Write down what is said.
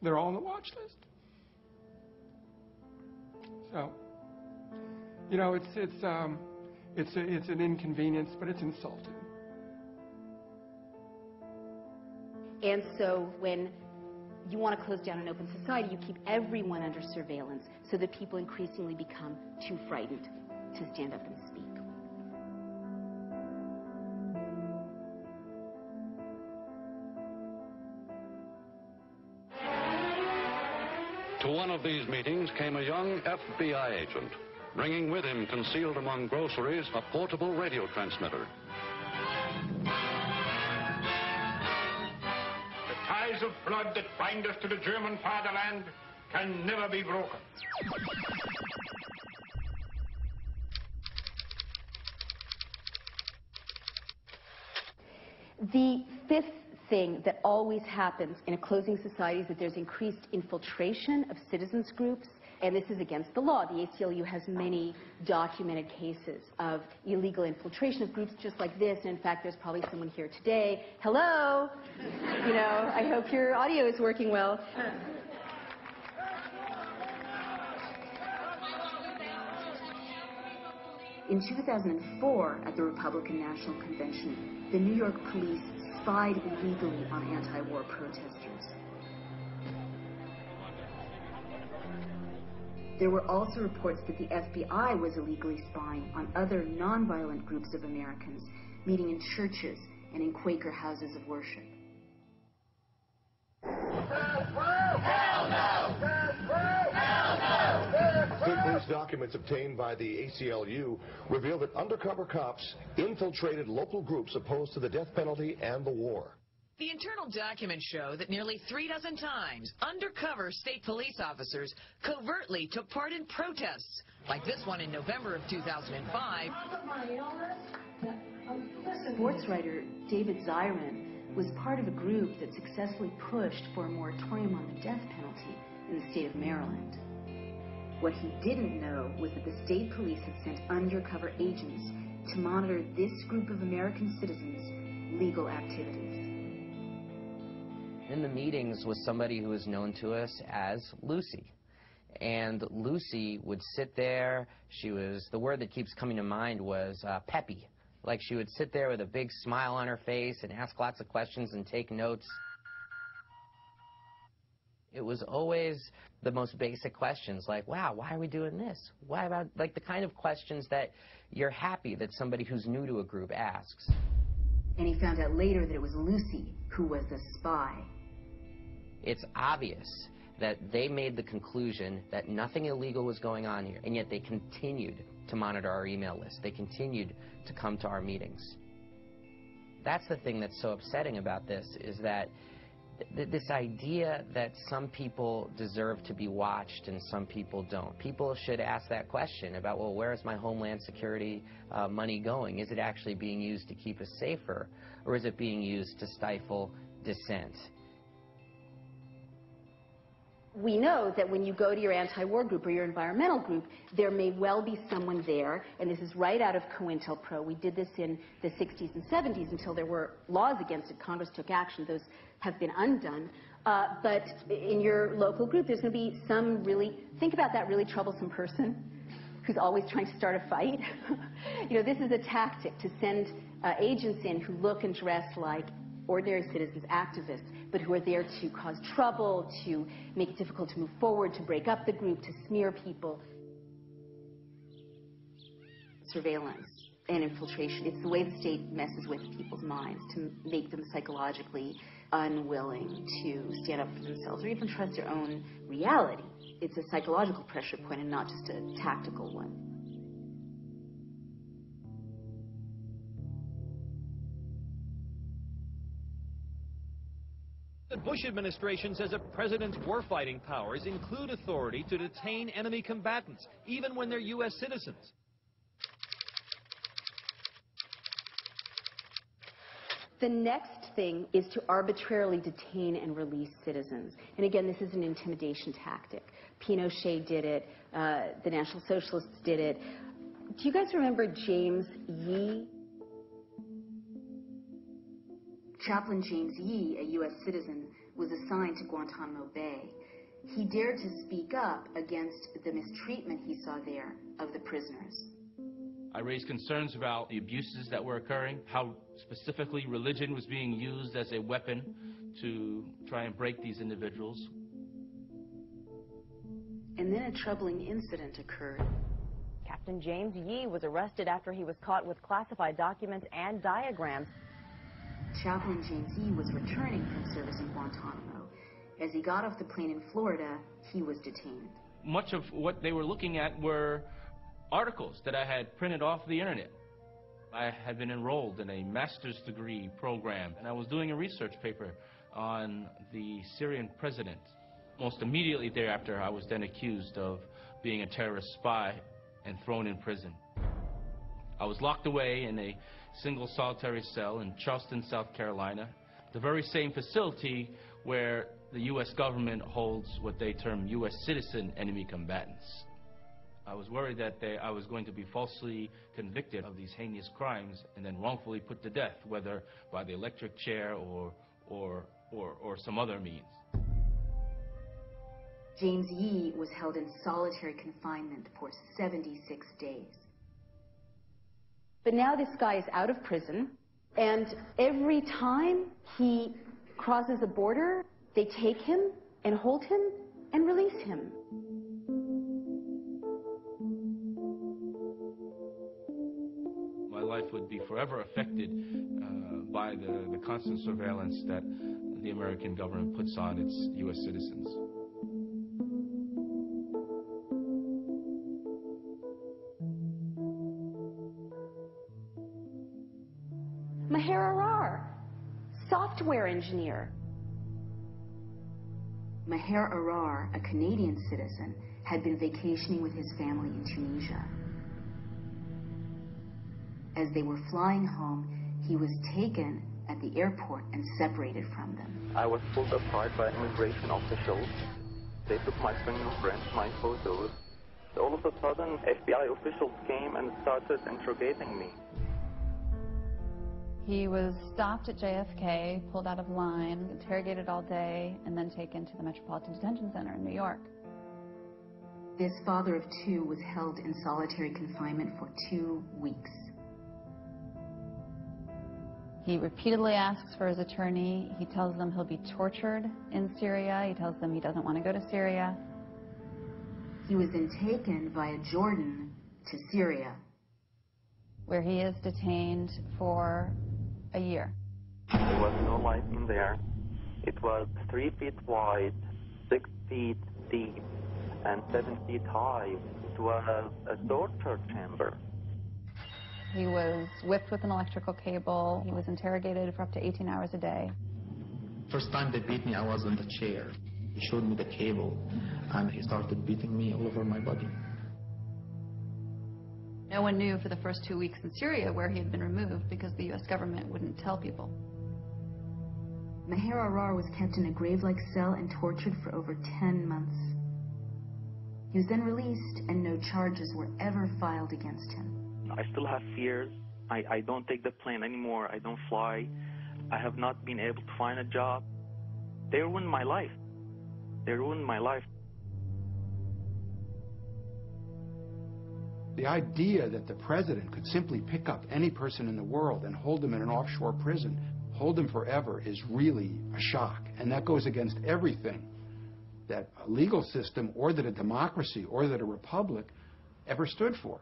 They're all on the watch list. So, you know, it's an inconvenience, but it's insulting. And so when you want to close down an open society, you keep everyone under surveillance so that people increasingly become too frightened to stand up and speak. To one of these meetings came a young FBI agent, bringing with him, concealed among groceries, a portable radio transmitter. The ties of blood that bind us to the German fatherland can never be broken. The fifth thing that always happens in a closing society is that there's increased infiltration of citizens groups, and this is against the law. The ACLU has many documented cases of illegal infiltration of groups just like this, and in fact there's probably someone here today. Hello! You know, I hope your audio is working well. In 2004, at the Republican National Convention, the New York police spied illegally on anti-war protesters. There were also reports that the FBI was illegally spying on other nonviolent groups of Americans, meeting in churches and in Quaker houses of worship. State police documents obtained by the ACLU reveal that undercover cops infiltrated local groups opposed to the death penalty and the war. The internal documents show that nearly 36 times, undercover state police officers covertly took part in protests, like this one in November of 2005. Sports writer David Zirin was part of a group that successfully pushed for a moratorium on the death penalty in the state of Maryland. What he didn't know was that the state police had sent undercover agents to monitor this group of American citizens' legal activities. In the meetings was somebody who was known to us as Lucy. And Lucy would sit there. She was, the word that keeps coming to mind was peppy. Like she would sit there with a big smile on her face and ask lots of questions and take notes. It was always the most basic questions like, wow, why are we doing this? Why about, like the kind of questions that you're happy that somebody who's new to a group asks. And he found out later that it was Lucy who was the spy. It's obvious that they made the conclusion that nothing illegal was going on here, and yet they continued to monitor our email list. They continued to come to our meetings. That's the thing that's so upsetting about this, is that this idea that some people deserve to be watched and some people don't. People should ask that question about, well, where is my Homeland Security money going? Is it actually being used to keep us safer, or is it being used to stifle dissent? We know that when you go to your anti-war group or your environmental group, there may well be someone there, and this is right out of COINTELPRO. We did this in the 60s and 70s until there were laws against it. Congress took action. Those have been undone. But in your local group, there's going to be some really, think about that really troublesome person who's always trying to start a fight. You know, this is a tactic to send agents in who look and dress like ordinary citizens, activists, but who are there to cause trouble, to make it difficult to move forward, to break up the group, to smear people. Surveillance and infiltration, it's the way the state messes with people's minds to make them psychologically unwilling to stand up for themselves or even trust their own reality. It's a psychological pressure point and not just a tactical one. The Bush administration says a president's warfighting powers include authority to detain enemy combatants, even when they're U.S. citizens. The next thing is to arbitrarily detain and release citizens. And again, this is an intimidation tactic. Pinochet did it. The National Socialists did it. Do you guys remember James Yee? Chaplain James Yee, a U.S. citizen, was assigned to Guantanamo Bay. He dared to speak up against the mistreatment he saw there of the prisoners. I raised concerns about the abuses that were occurring, how specifically religion was being used as a weapon to try and break these individuals. And then a troubling incident occurred. Captain James Yee was arrested after he was caught with classified documents and diagrams. Chaplain James Yee was returning from service in Guantanamo. As he got off the plane in Florida, he was detained. Much of what they were looking at were articles that I had printed off the internet. I had been enrolled in a master's degree program, and I was doing a research paper on the Syrian president. Most immediately thereafter, I was then accused of being a terrorist spy and thrown in prison. I was locked away in a single solitary cell in Charleston, South Carolina, the very same facility where the U.S. government holds what they term U.S. citizen enemy combatants. I was worried that I was going to be falsely convicted of these heinous crimes and then wrongfully put to death, whether by the electric chair or some other means. James Yee was held in solitary confinement for 76 days. But now this guy is out of prison, and every time he crosses a border, they take him and hold him and release him. My life would be forever affected by the constant surveillance that the American government puts on its U.S. citizens. Software engineer. Maher Arar, a Canadian citizen, had been vacationing with his family in Tunisia. As they were flying home, he was taken at the airport and separated from them. I was pulled aside by immigration officials. They took my fingerprints, my photos. All of a sudden, FBI officials came and started interrogating me. He was stopped at JFK, pulled out of line, interrogated all day, and then taken to the Metropolitan Detention Center in New York. This father of two was held in solitary confinement for 2 weeks. He repeatedly asks for his attorney. He tells them he'll be tortured in Syria. He tells them he doesn't want to go to Syria. He was then taken via Jordan to Syria, where he is detained for a year. There was no light in there. It was 3 feet wide, 6 feet deep, and 7 feet high. It was a torture chamber. He was whipped with an electrical cable. He was interrogated for up to 18 hours a day. First time they beat me, I was in the chair. He showed me the cable, and he started beating me all over my body. No one knew for the first 2 weeks in Syria where he had been removed because the U.S. government wouldn't tell people. Maher Arar was kept in a grave-like cell and tortured for over 10 months. He was then released, and no charges were ever filed against him. I still have fears. I don't take the plane anymore. I don't fly. I have not been able to find a job. They ruined my life. They ruined my life. The idea that the president could simply pick up any person in the world and hold them in an offshore prison, hold them forever, is really a shock. And that goes against everything that a legal system or that a democracy or that a republic ever stood for.